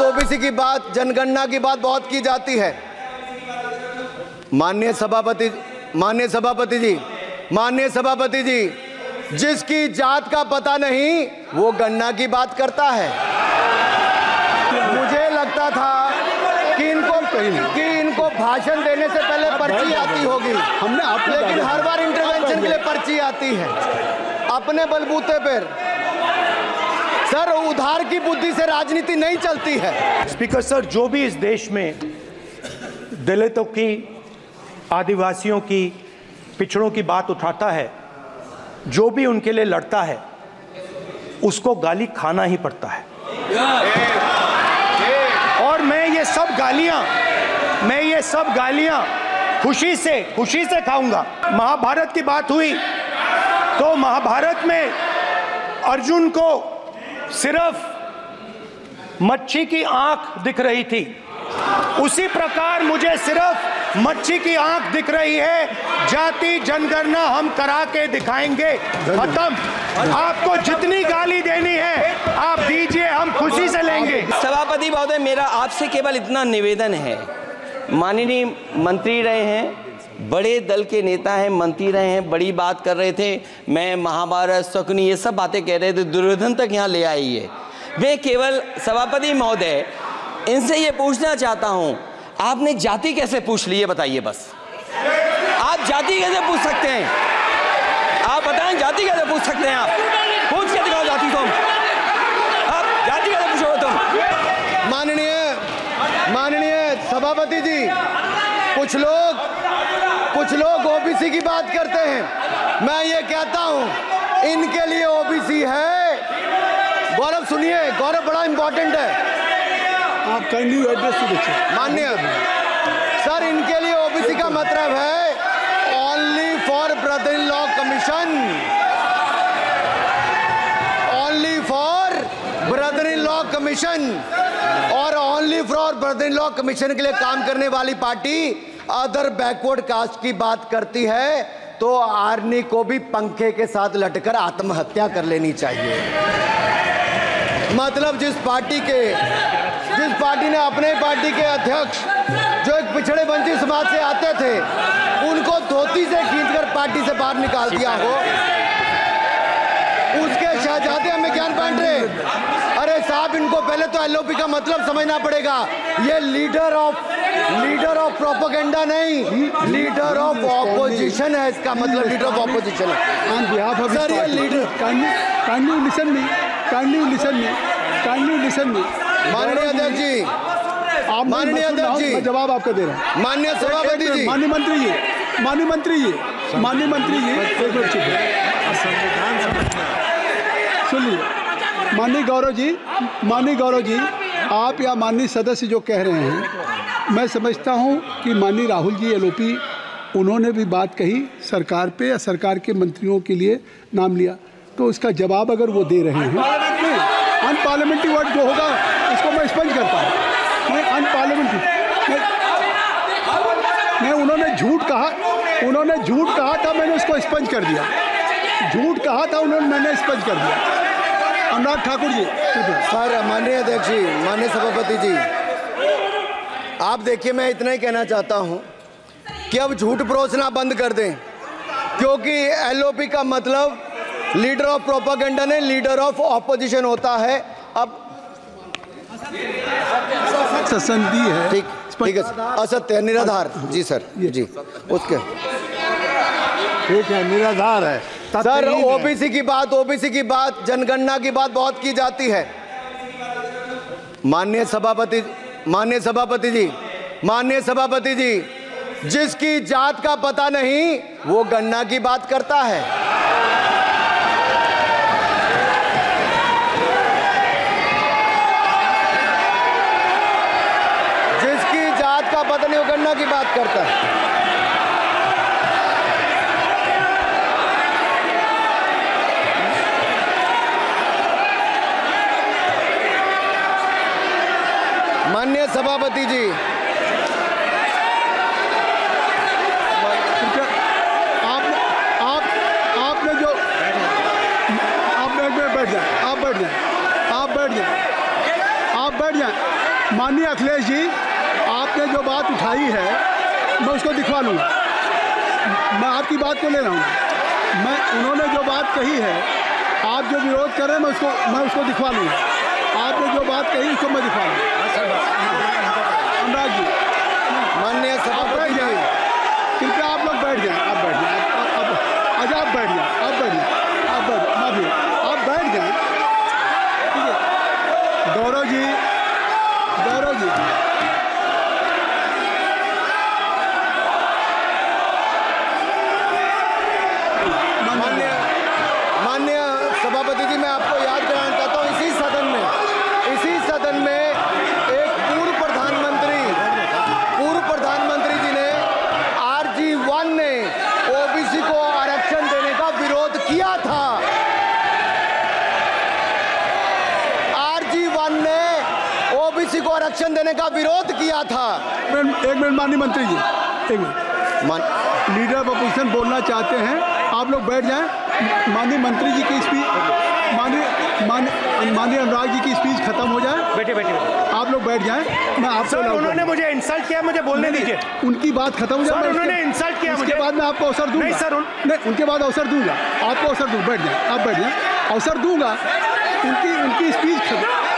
OBC की बात, जनगणना की बात बहुत की जाती है। माननीय सभापति जी, जिसकी जात का पता नहीं वो गणना की बात करता है। मुझे लगता था कि इनको भाषण देने से पहले पर्ची आती होगी, लेकिन हर बार इंटरवेंशन के लिए पर्ची आती है अपने बलबूते पर। सर, उधार की बुद्धि से राजनीति नहीं चलती है। स्पीकर सर, जो भी इस देश में दलितों की, आदिवासियों की, पिछड़ों की बात उठाता है, जो भी उनके लिए लड़ता है, उसको गाली खाना ही पड़ता है। और मैं ये सब गालियां खुशी से खाऊंगा। महाभारत की बात हुई तो महाभारत में अर्जुन को सिर्फ मच्छी की आंख दिख रही थी, उसी प्रकार मुझे सिर्फ मच्छी की आंख दिख रही है। जाति जनगणना हम करा के दिखाएंगे। खत्म। आपको जितनी गाली देनी है आप दीजिए, हम खुशी से लेंगे। सभापति महोदय, मेरा आपसे केवल इतना निवेदन है, माननीय मंत्री रहे हैं, बड़े दल के नेता हैं, मंत्री रहे हैं, बड़ी बात कर रहे थे, मैं महाभारत, शकुनी, ये सब बातें कह रहे थे, दुर्योधन तक यहाँ ले आई है। मैं केवल सभापति महोदय इनसे ये पूछना चाहता हूं, आपने जाति कैसे पूछ ली है बताइए बस। आप जाति कैसे पूछ सकते हैं? आप बताएं, जाति कैसे पूछ सकते हैं? आप पूछ के दिखाओ जाति तुम। आप जाति कैसे पूछोगे तुम? माननीय सभापति जी, कुछ लोग ओबीसी की बात करते हैं। मैं ये कहता हूं, इनके लिए ओबीसी है। गौरव सुनिए, गौरव बड़ा इंपॉर्टेंट है। आप kindly address to the chair. माननीय सर, इनके लिए ओबीसी का मतलब है only for brother in law commission, only for brother in law commission. और only for brother in law commission के लिए काम करने वाली पार्टी अदर बैकवर्ड कास्ट की बात करती है तो आर्नी को भी पंखे के साथ लटकर आत्महत्या कर लेनी चाहिए। मतलब जिस पार्टी ने अपने पार्टी के अध्यक्ष जो एक पिछड़े वंचित समाज से आते थे, उनको धोती से खींचकर पार्टी से बाहर निकाल दिया हो, उसके शहजादे हमें ज्ञान बांट रहे। अरे साहब, इनको पहले तो एलओपी का मतलब समझना पड़ेगा। ये लीडर ऑफ प्रोपेगेंडा नहीं, लीडर ऑफ ऑपोजिशन है। इसका मतलब लीडर ऑफ ऑपोजिशन है। सर, ये लीडर काइंडली लिसन मी। माननीय अध्यक्ष जी, मैं जवाब आपका दे रहा हूँ। माननीय सभापति जी, माननीय मंत्री जी, एक मिनट चुप सुनिए। माननीय गौरव जी, आप या माननीय सदस्य जो कह रहे हैं, मैं समझता हूँ कि माननीय राहुल जी एलओपी, उन्होंने भी बात कही सरकार पे या सरकार के मंत्रियों के लिए नाम लिया, तो उसका जवाब अगर वो दे रहे हैं, अनपार्लियामेंट्री वर्ड जो होगा उसको मैं स्पष्ट करता हूँ। मैं अनपार्लियामेंट्री मैं उन्होंने झूठ कहा था, मैंने उसको स्पष्ट कर दिया। झूठ कहा था उन्होंने, मैंने स्पष्ट कर दिया। अनुराग ठाकुर जी। सर, माननीय अध्यक्ष जी, माननीय सभापति जी, आप देखिए, मैं इतना ही कहना चाहता हूँ कि अब झूठ परोसना बंद कर दें, क्योंकि एलओपी का मतलब लीडर ऑफ प्रोपेगेंडा नहीं, लीडर ऑफ ऑपोजिशन होता है। अब संधि है, ठीक है, असत्य, निराधार। जी सर, जी, उसके ठीक है, निराधार है। सर, ओबीसी की बात, जनगणना की बात बहुत की जाती है। माननीय सभापति जी, जिसकी जात का पता नहीं वो गणना की बात करता है। जिसकी जात का पता नहीं वो गणना की बात करता है। माननीय सभापति जी, आपने जो आप बैठ जाए, आप बैठ जाए। माननीय अखिलेश जी, आपने जो बात उठाई है मैं उसको दिखवा लूँगा। मैं आपकी बात को ले रहा हूँ। उन्होंने जो बात कही है, आप जो विरोध कर रहे हैं मैं उसको दिखवा लूँगा। आपने जो बात कही उसको मैं दिखवा लूँगा। अनुराग जी, माननीय सभापति जी, कृपया आप लोग बैठ जाएं। आप बैठ जाएं। अच्छा, आप बैठ जाएं। आप बैठ जाएं। आप बैठ जाएं। ठीक है। गौरव जी, माननीय सभापति जी, मैं आपको याद कराना चाहता हूँ, इसी सदन में एक पूर्व प्रधानमंत्री जी ने RG1 ने ओबीसी को आरक्षण देने का विरोध किया था। RG1 ने ओबीसी को आरक्षण देने का विरोध किया था। एक मिनट माननीय मंत्री जी, एक मिनट। लीडर ऑफ अपोजिशन बोलना चाहते हैं, आप लोग बैठ जाएं। माननीय मंत्री जी की स्पीच, माननीय अनुराग जी की स्पीच खत्म हो जाए। बैठे। आप लोग बैठ जाएं। मैं आपसे उन्होंने मुझे इंसल्ट किया, मुझे बोलने दीजिए। उनकी बात खत्म हो जाए। उन्होंने इंसल्ट किया मुझे। उसके बाद मैं आपको अवसर दूंगा। नहीं सर, नहीं, उनके बाद अवसर दूंगा। आपको अवसर दूंगा। बैठ जाएं। आप बैठ जाएं। अवसर दूंगा।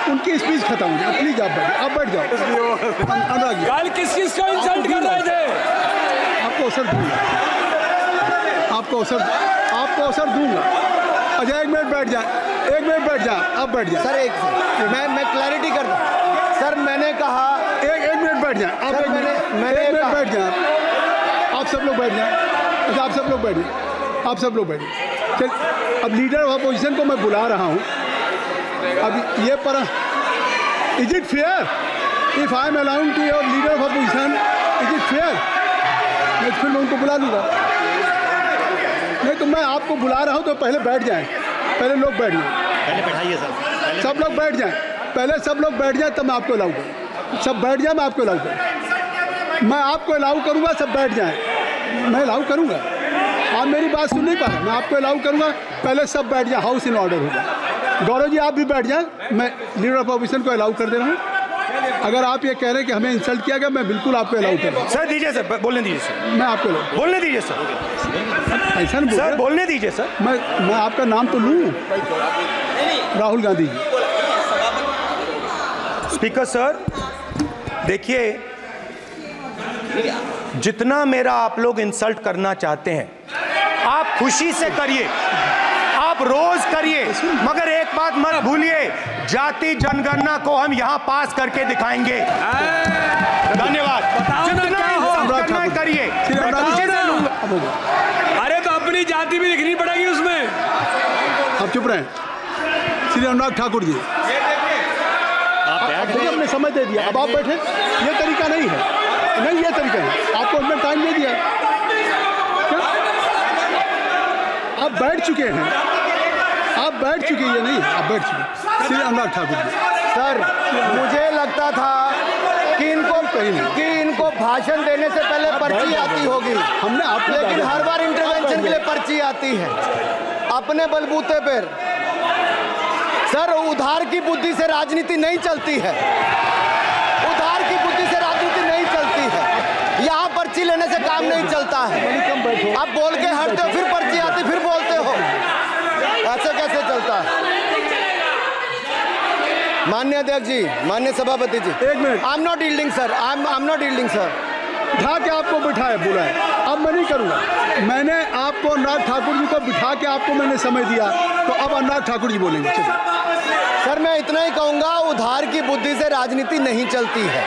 उनकी स्पीच खत्म हो जाए। प्लीज आप बैठ जाओ। अनुराग जी, कल किस को इंसल्ट कर रहे थे? आपको अवसर दूंगा। आपको अवसर दूंगा। अच्छा, 1 मिनट बैठ जाए। आप बैठ जाए। सर मैं क्लैरिटी कर दूं। सर मैंने कहा 1 मिनट बैठ जाए। आप सर, मैंने 1 मिनट बैठ जाए। आप सब लोग बैठ जाए। अच्छा, आप सब लोग बैठ जाए। चल, अब लीडर ऑफ अपोजिशन को मैं बुला रहा हूँ। अब ये पर is it fair if I am allowed to your leader of opposition? Is it fair? मैं फिर मैं उनको बुला लूँगा। नहीं तो मैं आपको बुला रहा हूँ, तो पहले बैठ जाएं। पहले लोग बैठ जाएं। पहले बैठाइए सर। सब लोग बैठ जाएं। पहले सब लोग बैठ जाएं, तब मैं आपको अलाउ करूँ। सब बैठ जाएं, मैं आपको अलाउ करूँ। मैं आपको अलाउ करूँगा, सब बैठ जाएं। मैं अलाउ करूँगा। आप मेरी बात सुन नहीं पा रहे। मैं आपको अलाउ करूँगा, पहले सब बैठ जाए। हाउस इन ऑर्डर होगा। गौरव जी, आप भी बैठ जाएं। मैं लीडर ऑफ अपोजिशन को अलाउ कर दे रहा हूँ। अगर आप ये कह रहे हैं कि हमें इंसल्ट किया गया, मैं बिल्कुल आपको अलाउ कर रहा हूँ। सर दीजिए, सर बोलने दीजिए सर। मैं आपको बोलने दीजिए सर। ऐसा नहीं सर बोलने दीजिए सर। मैं आपका नाम तो लूँ। राहुल गांधी जी। स्पीकर सर, देखिए, जितना मेरा आप लोग इंसल्ट करना चाहते हैं, आप खुशी से करिए, आप रोज करिए, मगर एक बात मत भूलिए, जाति जनगणना को हम यहां पास करके दिखाएंगे। धन्यवाद। जितना इंसल्ट करना है करिए, मैं खुशी से लूंगा। अरे तो अपनी जाति भी लिखनी पड़ेगी उसमें। आप चुप रहें। श्री अनुराग ठाकुर जी, आपने समय दे दिया। अब आप बैठे। ये तरीका नहीं है। नहीं, ये तरीका है। आपको हमने टाइम दे दिया। क्या? आप बैठ चुके हैं। आप बैठ चुके हैं। नहीं, आप बैठ चुके। श्री अनुराग ठाकुर जी। सर, मुझे लगता था कि इनको भाषण देने से पहले पर्ची आती होगी। हमने आपको, लेकिन हर बार इंटरवेंशन के लिए पर्ची आती है अपने बलबूते पर। सर, उधार की बुद्धि से राजनीति नहीं चलती है। उधार की बुद्धि से राजनीति नहीं चलती है। यहाँ पर्ची लेने से काम नहीं चलता है। आप बोल के हटते हो, फिर पर्ची आती, फिर बोलते हो। ऐसे कैसे चलता है? माननीय अध्यक्ष जी, माननीय सभापति जी, 1 minute. I am not yielding sir. I am not yielding sir. बिठा के आपको बिठाया, बुलाया। अब मैं नहीं करूँगा। मैंने आपको अनुराग ठाकुर जी को बिठा के आपको मैंने समय दिया, तो अब अनुराग ठाकुर जी बोलेंगे। चलिए सर, मैं इतना ही कहूँगा, उधार की बुद्धि से राजनीति नहीं चलती है।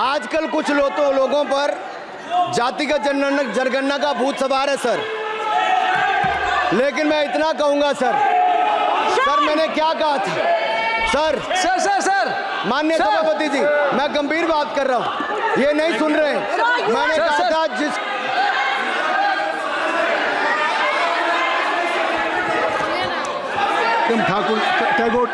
आजकल कुछ लोगों पर जातिगत जनगणना का भूत सवार है सर। लेकिन मैं इतना कहूँगा सर, मैंने क्या कहा था सर? सर माननीय सभापति जी, मैं गंभीर बात कर रहा हूँ, ये नहीं सुन रहे। मैंने कहा था जिस ठाकुर टैगोर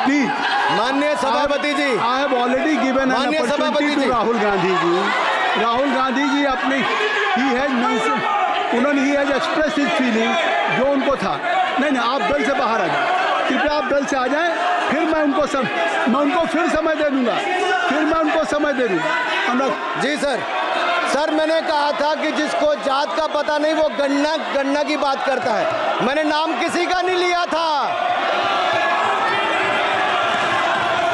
प्लीज। माननीय सभापति ji, I have already given an माननीय सभापति अपॉर्चुनिटी जी, टू राहुल गांधी जी। राहुल गांधी जी अपनी उन्होंने he has express his feeling जो उनको था। नहीं, आप दल से बाहर आ जाए। कृपया आप बेल से आ जाएं, फिर मैं उनको फिर समय दे दूंगा, अनुराग जी सर, मैंने कहा था कि जिसको जात का पता नहीं वो गन्ना की बात करता है। मैंने नाम किसी का नहीं लिया था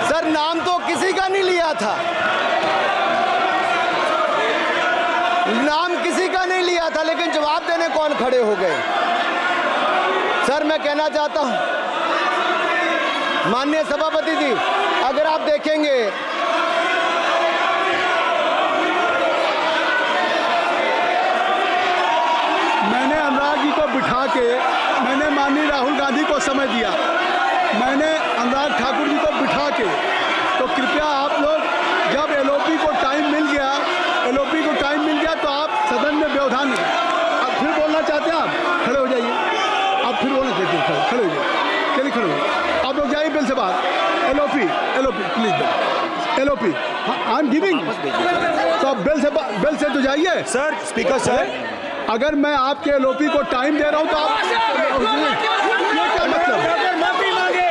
सर, नाम तो किसी का नहीं लिया था, लेकिन जवाब देने कौन खड़े हो गए। सर मैं कहना चाहता हूं माननीय सभापति जी, अगर आप देखेंगे मैंने अनुराग जी को बिठा के मैंने माननीय राहुल गांधी को समय दिया, मैंने अनुराग ठाकुर जी को बिठा के, तो कृपया आप लोग जब एलओपी को टाइम मिल गया तो आप सदन में व्यवधान नहीं। आप फिर बोलना चाहते हैं, आप खड़े हो जाइए, आप फिर बोलना चाहते हैं, खड़े हो जाइए, चलिए खड़े हो जाइए, आप लोग जाइए बिल से बाहर। LOP please, LOP I am giving, तो आप बिल से तो जाइए। सर स्पीकर सर, अगर मैं आपके एलओपी को टाइम दे रहा हूं तो आप ये क्या मतलब? माफी मांगे,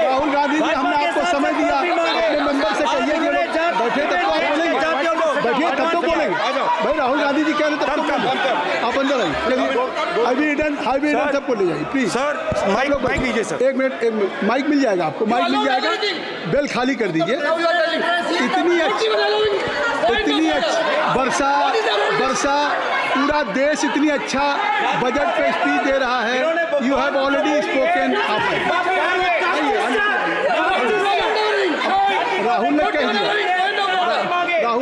राहुल गांधी जी, हमने आपको समय दिया, अपने मेंबर से कहिए कि बैठे तब तो आप बोलेंगे, बैठिए तब तो बोलेंगे भाई। राहुल गांधी जी कह रहे तब तो आप अंदर आइए, चलिए हाईवे सबको ले जाइए प्लीज। सर माइक लीजिए सर, एक मिनट माइक मिल जाएगा आपको, माइक मिल जाएगा, बेल खाली कर दीजिए। इतनी अच्छी वर्षा पूरा देश इतनी अच्छा बजट पे स्पीच दे रहा है। You have already spoken. Rahul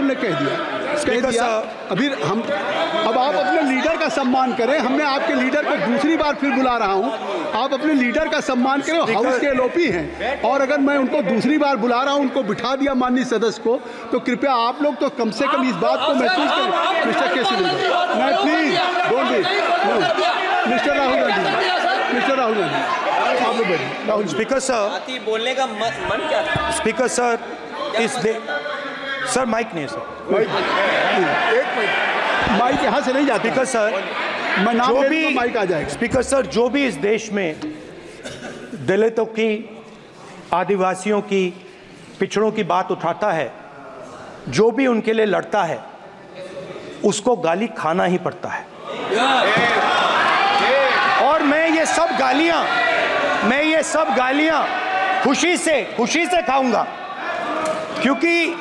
ने कह दिया अभी हम, अब आप अपने लीडर का सम्मान करें। हमने आपके लीडर को दूसरी बार फिर बुला रहा हूं, आप अपने लीडर का सम्मान करें। हाउस के एलओपी हैं और अगर मैं उनको दूसरी बार बुला रहा हूं, उनको बिठा दिया माननीय सदस्य को, तो कृपया आप लोग तो कम से कम इस बात को महसूस करें। मिस्टर केसी मैं please don't be mister Rahul Gandhi आप लोग बैठिए। राहुल स्पीकर सर, बोलने का मन क्या था? स्पीकर सर, सर माइक नहीं है सर, एक मिनट, माइक यहाँ से नहीं जाती। स्पीकर सर, मैं नाम जो ले भी तो माइक आ जाएगा। स्पीकर सर, जो भी इस देश में दलितों की, आदिवासियों की, पिछड़ों की बात उठाता है, जो भी उनके लिए लड़ता है, उसको गाली खाना ही पड़ता है। और मैं ये सब गालियां खुशी से खाऊंगा, क्योंकि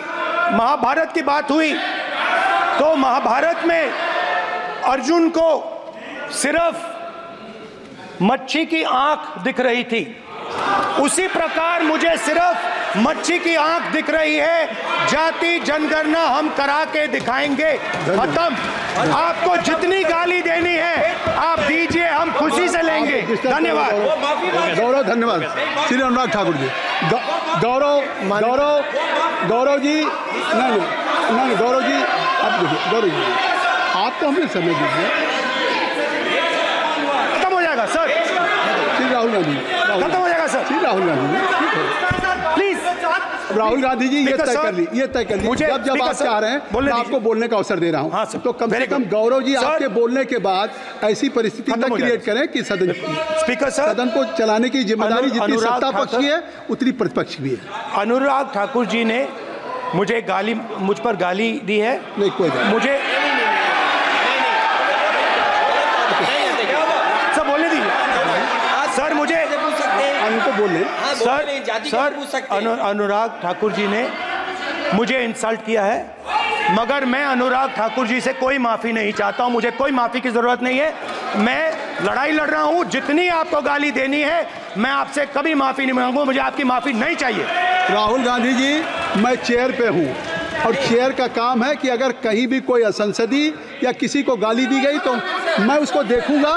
महाभारत की बात हुई तो महाभारत में अर्जुन को सिर्फ मच्छी की आंख दिख रही थी, उसी प्रकार मुझे सिर्फ मच्छी की आंख दिख रही है। जाति जनगणना हम करा के दिखाएंगे, खत्म। आपको जितनी गाली देनी है आप दीजिए, हम खुशी से लेंगे। धन्यवाद गौरव, धन्यवाद श्री अनुराग ठाकुर जी। गौरव जी, नहीं गौरव जी, आप देखिए गौरव जी, आप तो हमें समय दीजिए, खत्म हो जाएगा सर। श्री राहुल गांधी खत्म हो जाएगा सर। श्री राहुल गांधी प्लीज राहुल गांधी जी, ये तय कर ली, मुझे जब आप चाह रहे हैं मैं आपको बोलने का अवसर दे रहा हूं। हाँ, तो कम से कम गौरव जी आपके बोलने के बाद ऐसी परिस्थिति न क्रिएट करें कि सदन को चलाने की जिम्मेदारी जितनी सत्ता पक्ष की है उतनी प्रतिपक्ष भी है। अनुराग ठाकुर जी ने मुझ पर गाली दी है। नहीं कोई बात, मुझे सब बोलने दीजिए सर, मुझे उनको बोले सर अनुराग ठाकुर जी ने मुझे इंसल्ट किया है, मगर मैं अनुराग ठाकुर जी से कोई माफ़ी नहीं चाहता हूं, मुझे कोई माफ़ी की ज़रूरत नहीं है। मैं लड़ाई लड़ रहा हूं, जितनी आपको गाली देनी है मैं आपसे कभी माफ़ी नहीं मांगूंगा, मुझे आपकी माफ़ी नहीं चाहिए। राहुल गांधी जी, मैं चेयर पे हूँ और चेयर का काम है कि अगर कहीं भी कोई असंसदीय या किसी को गाली दी गई तो मैं उसको देखूंगा,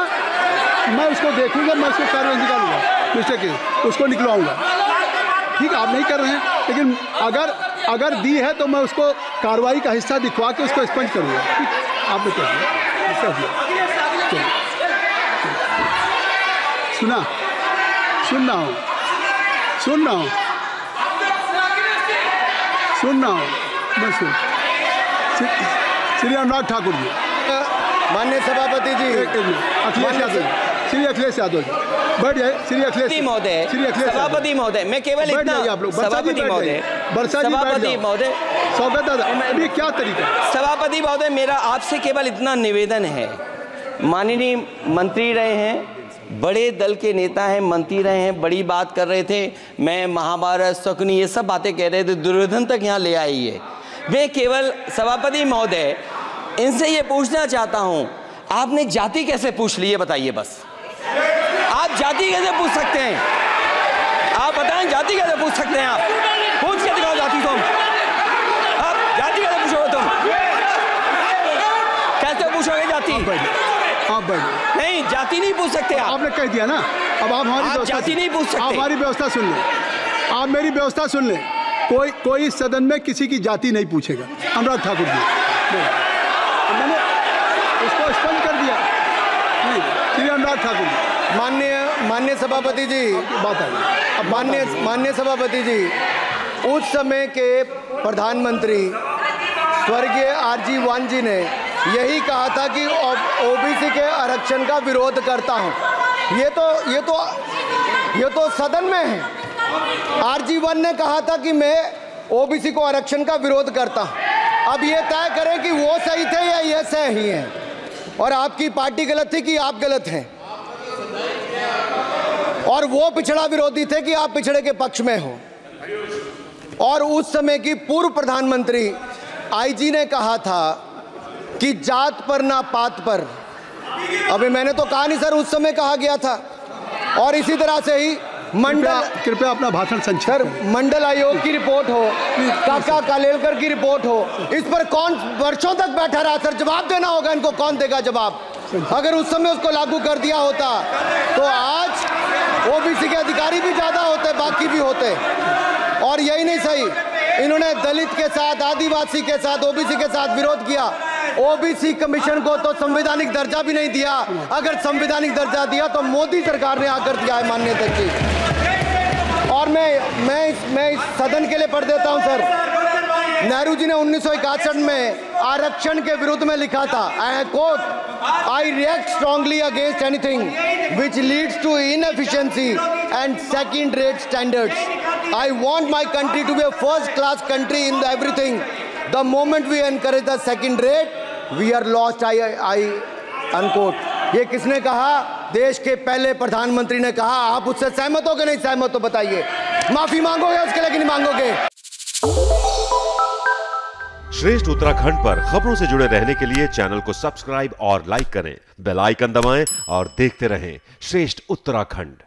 मैं उसको कार्रवाई निकालूंगा, मिस्टर के उसको निकलवाऊंगा। ठीक, आप नहीं कर रहे हैं, लेकिन अगर दी है तो मैं उसको कार्रवाई का हिस्सा दिखवा के उसको स्पंज करूंगा। ठीक, आपने कर दिया। सुन रहा हूँ मैं श्री अनुराग ठाकुर जी, माननीय सभापति जी, अखिलेश यादव, श्री अखिलेश यादव जी बैठ जाए। श्री अखिलेश महोदय, सभापति महोदय, मैं केवल इतना, सभापति महोदय, सभापति महोदय, स्वागत है। अभी क्या तरीका है? सभापति महोदय, मेरा आपसे केवल इतना निवेदन है, माननीय मंत्री रहे हैं, बड़े दल के नेता हैं, मंत्री रहे हैं, बड़ी बात कर रहे थे, मैं महाभारत शकुनी ये सब बातें कह रहे थे, दुर्योधन तक यहाँ ले आई है। मैं केवल सभापति महोदय इनसे ये पूछना चाहता हूँ, आपने जाति कैसे पूछ ली है बताइए बस। आप जाति कैसे पूछ सकते हैं? आप बताएं जाति कैसे पूछ सकते हैं? आप पूछ के दिखाओ जाति तुम। आप जाति कैसे पूछोगे तुम? कैसे पूछोगे जाति? आप बैठ नहीं, जाति नहीं पूछ सकते आप। आपने कह दिया ना, अब आप हमारी जाति नहीं पूछ सकते। आप हमारी व्यवस्था सुन लें, आप मेरी व्यवस्था सुन लें। कोई सदन में किसी की जाति नहीं पूछेगा। अनुराग ठाकुर जी, मैंने उसको स्पष्ट कर दिया। श्री अनुराग ठाकुर जी, माननीय सभापति जी, बात है। माननीय सभापति जी, उस समय के प्रधानमंत्री स्वर्गीय आरजी वान जी ने यही कहा था कि ओबीसी के आरक्षण का विरोध करता हूं। ये तो सदन में है। आरजी वान ने कहा था कि मैं ओबीसी को आरक्षण का विरोध करता हूं। अब ये तय करें कि वो सही थे या ये सही हैं, और आपकी पार्टी गलत थी कि आप गलत हैं, और वो पिछड़ा विरोधी थे कि आप पिछड़े के पक्ष में हो। और उस समय की पूर्व प्रधानमंत्री आईजी ने कहा था कि जात पर ना पात पर। अबे मैंने तो कहा नहीं सर, उस समय कहा गया था। और इसी तरह से ही कृपया अपना भाषण संक्षिप्त सर, मंडल आयोग की रिपोर्ट हो, काका कालेलकर की रिपोर्ट हो, इस पर कौन वर्षों तक बैठा रहा सर? जवाब देना होगा इनको, कौन देगा जवाब? अगर उस समय उसको लागू कर दिया होता तो आज ओबीसी के अधिकारी भी ज्यादा होते, बाकी भी होते। और यही नहीं सही, इन्होंने दलित के साथ, आदिवासी के साथ, ओबीसी के साथ विरोध किया। ओबीसी कमीशन को तो संवैधानिक दर्जा भी नहीं दिया। अगर संवैधानिक दर्जा दिया तो मोदी सरकार ने आकर दिया है, माननीय अध्यक्ष जी। और मैं इस सदन के लिए पढ़ देता हूं सर। नेहरू जी ने 1961 में आरक्षण के विरुद्ध में लिखा था, I quote, I react strongly against anything which leads to inefficiency and second rate standards. I want my country to be a first class country in everything. The moment we encourage the second rate we are lost. I unquote. ये किसने कहा? देश के पहले प्रधानमंत्री ने कहा। आप उससे सहमत हो कि नहीं सहमत हो बताइए? माफी मांगोगे उसके लिए कि नहीं मांगोगे? श्रेष्ठ उत्तराखंड पर खबरों से जुड़े रहने के लिए चैनल को सब्सक्राइब और लाइक करें, बेल आइकन दबाएं और देखते रहें श्रेष्ठ उत्तराखंड।